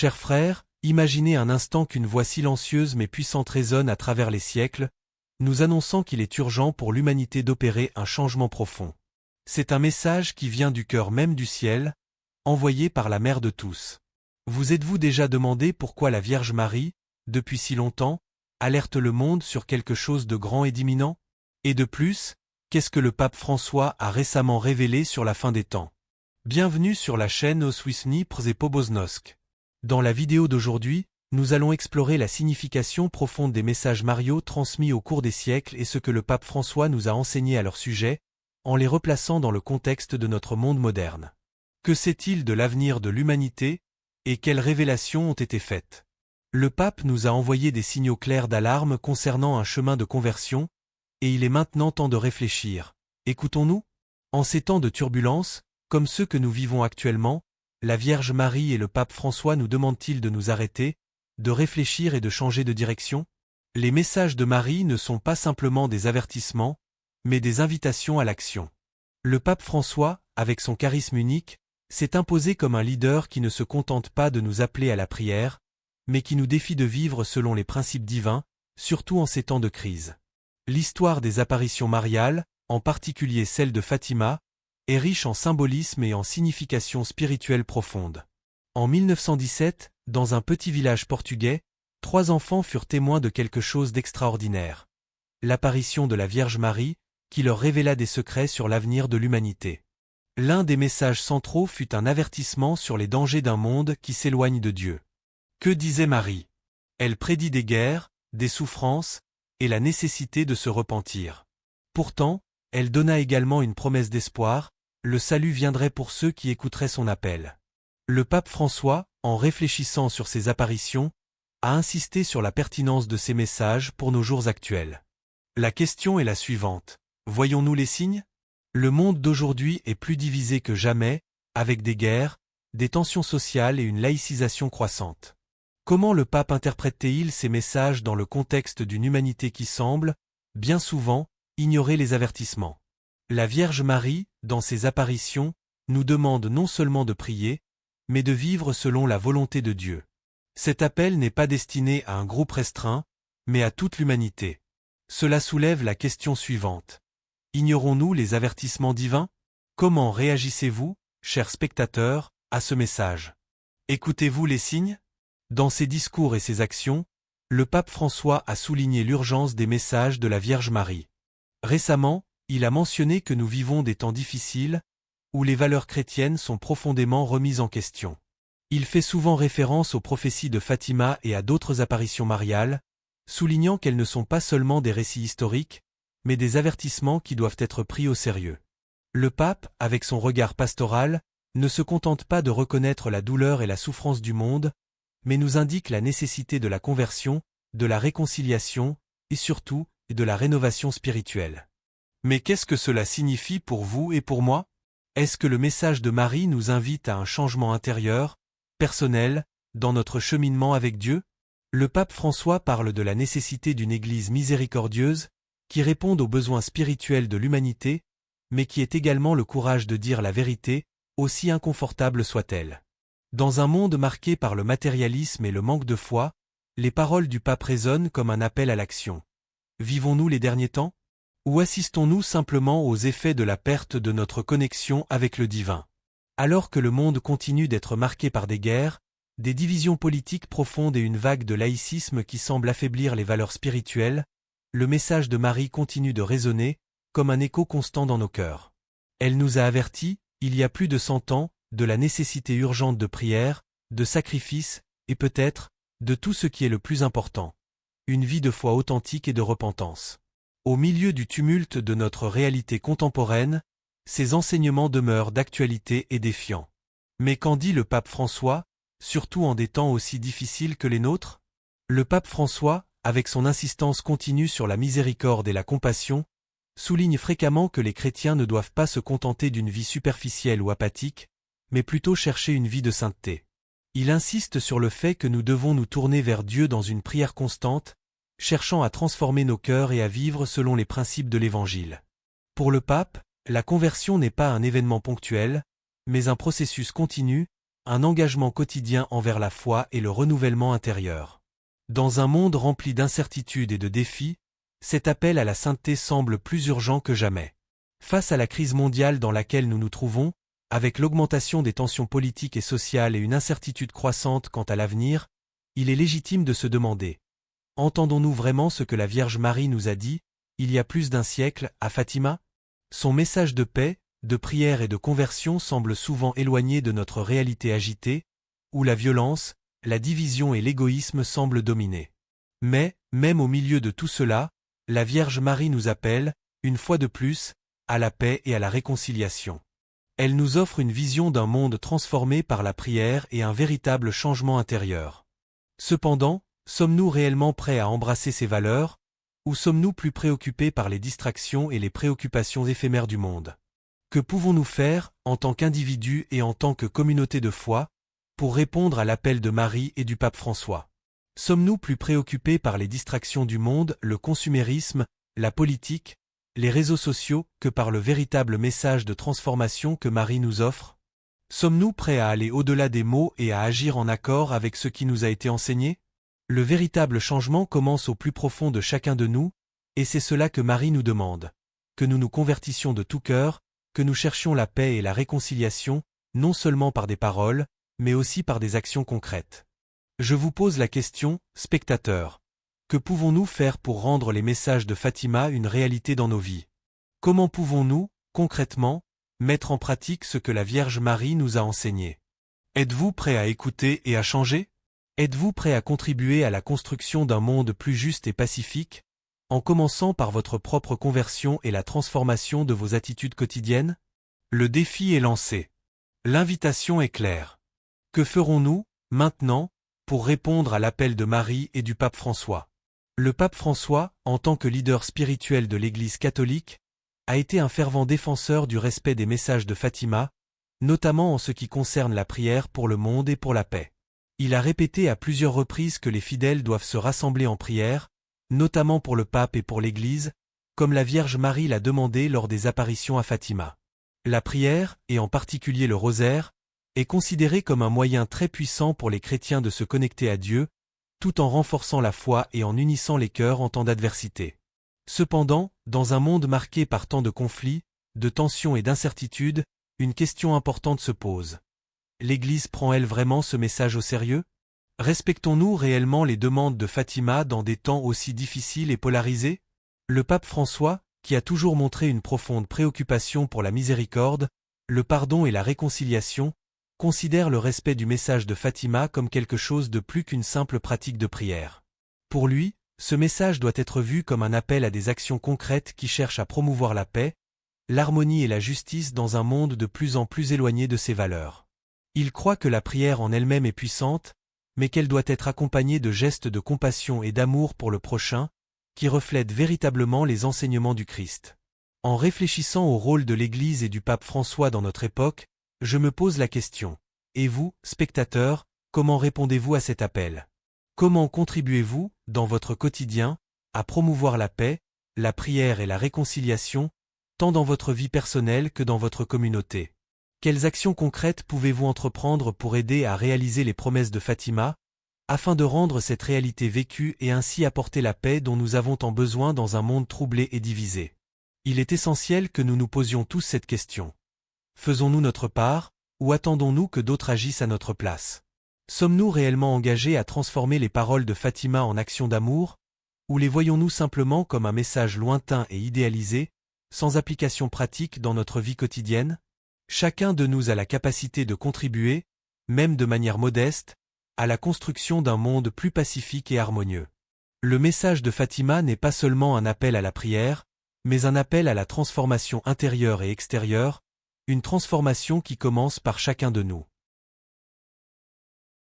Chers frères, imaginez un instant qu'une voix silencieuse mais puissante résonne à travers les siècles, nous annonçant qu'il est urgent pour l'humanité d'opérer un changement profond. C'est un message qui vient du cœur même du ciel, envoyé par la mère de tous. Vous êtes-vous déjà demandé pourquoi la Vierge Marie, depuis si longtemps, alerte le monde sur quelque chose de grand et d'imminent? Et de plus, qu'est-ce que le pape François a récemment révélé sur la fin des temps? Bienvenue sur la chaîne Os Wisnipres et Pobosnosk. Dans la vidéo d'aujourd'hui, nous allons explorer la signification profonde des messages mariaux transmis au cours des siècles et ce que le pape François nous a enseigné à leur sujet, en les replaçant dans le contexte de notre monde moderne. Que sait-il de l'avenir de l'humanité, et quelles révélations ont été faites? Le pape nous a envoyé des signaux clairs d'alarme concernant un chemin de conversion, et il est maintenant temps de réfléchir. Écoutons-nous? En ces temps de turbulence, comme ceux que nous vivons actuellement, la Vierge Marie et le pape François nous demandent-ils de nous arrêter, de réfléchir et de changer de direction? Les messages de Marie ne sont pas simplement des avertissements, mais des invitations à l'action. Le pape François, avec son charisme unique, s'est imposé comme un leader qui ne se contente pas de nous appeler à la prière, mais qui nous défie de vivre selon les principes divins, surtout en ces temps de crise. L'histoire des apparitions mariales, en particulier celle de Fatima, est riche en symbolisme et en signification spirituelle profonde. En 1917, dans un petit village portugais, 3 enfants furent témoins de quelque chose d'extraordinaire. L'apparition de la Vierge Marie, qui leur révéla des secrets sur l'avenir de l'humanité. L'un des messages centraux fut un avertissement sur les dangers d'un monde qui s'éloigne de Dieu. Que disait Marie? Elle prédit des guerres, des souffrances, et la nécessité de se repentir. Pourtant, elle donna également une promesse d'espoir, le salut viendrait pour ceux qui écouteraient son appel. Le pape François, en réfléchissant sur ces apparitions, a insisté sur la pertinence de ces messages pour nos jours actuels. La question est la suivante. Voyons-nous les signes? Le monde d'aujourd'hui est plus divisé que jamais, avec des guerres, des tensions sociales et une laïcisation croissante. Comment le pape interprète-t-il ces messages dans le contexte d'une humanité qui semble, bien souvent, ignorer les avertissements? La Vierge Marie, dans ses apparitions, nous demande non seulement de prier, mais de vivre selon la volonté de Dieu. Cet appel n'est pas destiné à un groupe restreint, mais à toute l'humanité. Cela soulève la question suivante. Ignorons-nous les avertissements divins? Comment réagissez-vous, chers spectateurs, à ce message? Écoutez-vous les signes? Dans ses discours et ses actions, le pape François a souligné l'urgence des messages de la Vierge Marie. Récemment, il a mentionné que nous vivons des temps difficiles, où les valeurs chrétiennes sont profondément remises en question. Il fait souvent référence aux prophéties de Fatima et à d'autres apparitions mariales, soulignant qu'elles ne sont pas seulement des récits historiques, mais des avertissements qui doivent être pris au sérieux. Le pape, avec son regard pastoral, ne se contente pas de reconnaître la douleur et la souffrance du monde, mais nous indique la nécessité de la conversion, de la réconciliation, et surtout, de la rénovation spirituelle. Mais qu'est-ce que cela signifie pour vous et pour moi? Est-ce que le message de Marie nous invite à un changement intérieur, personnel, dans notre cheminement avec Dieu? Le pape François parle de la nécessité d'une Église miséricordieuse, qui réponde aux besoins spirituels de l'humanité, mais qui ait également le courage de dire la vérité, aussi inconfortable soit-elle. Dans un monde marqué par le matérialisme et le manque de foi, les paroles du pape résonnent comme un appel à l'action. Vivons-nous les derniers temps? Ou assistons-nous simplement aux effets de la perte de notre connexion avec le divin? Alors que le monde continue d'être marqué par des guerres, des divisions politiques profondes et une vague de laïcisme qui semble affaiblir les valeurs spirituelles, le message de Marie continue de résonner, comme un écho constant dans nos cœurs. Elle nous a avertis, il y a plus de 100 ans, de la nécessité urgente de prière, de sacrifice, et peut-être, de tout ce qui est le plus important. Une vie de foi authentique et de repentance. Au milieu du tumulte de notre réalité contemporaine, ces enseignements demeurent d'actualité et défiants. Mais qu'en dit le pape François, surtout en des temps aussi difficiles que les nôtres? Le pape François, avec son insistance continue sur la miséricorde et la compassion, souligne fréquemment que les chrétiens ne doivent pas se contenter d'une vie superficielle ou apathique, mais plutôt chercher une vie de sainteté. Il insiste sur le fait que nous devons nous tourner vers Dieu dans une prière constante, cherchant à transformer nos cœurs et à vivre selon les principes de l'Évangile. Pour le pape, la conversion n'est pas un événement ponctuel, mais un processus continu, un engagement quotidien envers la foi et le renouvellement intérieur. Dans un monde rempli d'incertitudes et de défis, cet appel à la sainteté semble plus urgent que jamais. Face à la crise mondiale dans laquelle nous nous trouvons, avec l'augmentation des tensions politiques et sociales et une incertitude croissante quant à l'avenir, il est légitime de se demander: entendons-nous vraiment ce que la Vierge Marie nous a dit, il y a plus d'un siècle, à Fatima? Son message de paix, de prière et de conversion semble souvent éloigné de notre réalité agitée, où la violence, la division et l'égoïsme semblent dominer. Mais, même au milieu de tout cela, la Vierge Marie nous appelle, une fois de plus, à la paix et à la réconciliation. Elle nous offre une vision d'un monde transformé par la prière et un véritable changement intérieur. Cependant, sommes-nous réellement prêts à embrasser ces valeurs, ou sommes-nous plus préoccupés par les distractions et les préoccupations éphémères du monde? Que pouvons-nous faire, en tant qu'individus et en tant que communauté de foi, pour répondre à l'appel de Marie et du pape François? Sommes-nous plus préoccupés par les distractions du monde, le consumérisme, la politique, les réseaux sociaux, que par le véritable message de transformation que Marie nous offre? Sommes-nous prêts à aller au-delà des mots et à agir en accord avec ce qui nous a été enseigné? Le véritable changement commence au plus profond de chacun de nous, et c'est cela que Marie nous demande. Que nous nous convertissions de tout cœur, que nous cherchions la paix et la réconciliation, non seulement par des paroles, mais aussi par des actions concrètes. Je vous pose la question, spectateurs. Que pouvons-nous faire pour rendre les messages de Fatima une réalité dans nos vies? Comment pouvons-nous, concrètement, mettre en pratique ce que la Vierge Marie nous a enseigné? Êtes-vous prêt à écouter et à changer? Êtes-vous prêt à contribuer à la construction d'un monde plus juste et pacifique, en commençant par votre propre conversion et la transformation de vos attitudes quotidiennes? Le défi est lancé. L'invitation est claire. Que ferons-nous, maintenant, pour répondre à l'appel de Marie et du pape François? Le pape François, en tant que leader spirituel de l'Église catholique, a été un fervent défenseur du respect des messages de Fatima, notamment en ce qui concerne la prière pour le monde et pour la paix. Il a répété à plusieurs reprises que les fidèles doivent se rassembler en prière, notamment pour le pape et pour l'Église, comme la Vierge Marie l'a demandé lors des apparitions à Fatima. La prière, et en particulier le rosaire, est considérée comme un moyen très puissant pour les chrétiens de se connecter à Dieu, tout en renforçant la foi et en unissant les cœurs en temps d'adversité. Cependant, dans un monde marqué par tant de conflits, de tensions et d'incertitudes, une question importante se pose. L'Église prend-elle vraiment ce message au sérieux? Respectons-nous réellement les demandes de Fatima dans des temps aussi difficiles et polarisés? Le pape François, qui a toujours montré une profonde préoccupation pour la miséricorde, le pardon et la réconciliation, considère le respect du message de Fatima comme quelque chose de plus qu'une simple pratique de prière. Pour lui, ce message doit être vu comme un appel à des actions concrètes qui cherchent à promouvoir la paix, l'harmonie et la justice dans un monde de plus en plus éloigné de ces valeurs. Il croit que la prière en elle-même est puissante, mais qu'elle doit être accompagnée de gestes de compassion et d'amour pour le prochain, qui reflètent véritablement les enseignements du Christ. En réfléchissant au rôle de l'Église et du pape François dans notre époque, je me pose la question. Et vous, spectateurs, comment répondez-vous à cet appel? Comment contribuez-vous, dans votre quotidien, à promouvoir la paix, la prière et la réconciliation, tant dans votre vie personnelle que dans votre communauté? Quelles actions concrètes pouvez-vous entreprendre pour aider à réaliser les promesses de Fatima, afin de rendre cette réalité vécue et ainsi apporter la paix dont nous avons tant besoin dans un monde troublé et divisé? Il est essentiel que nous nous posions tous cette question. Faisons-nous notre part, ou attendons-nous que d'autres agissent à notre place? Sommes-nous réellement engagés à transformer les paroles de Fatima en actions d'amour, ou les voyons-nous simplement comme un message lointain et idéalisé, sans application pratique dans notre vie quotidienne? Chacun de nous a la capacité de contribuer, même de manière modeste, à la construction d'un monde plus pacifique et harmonieux. Le message de Fatima n'est pas seulement un appel à la prière, mais un appel à la transformation intérieure et extérieure, une transformation qui commence par chacun de nous.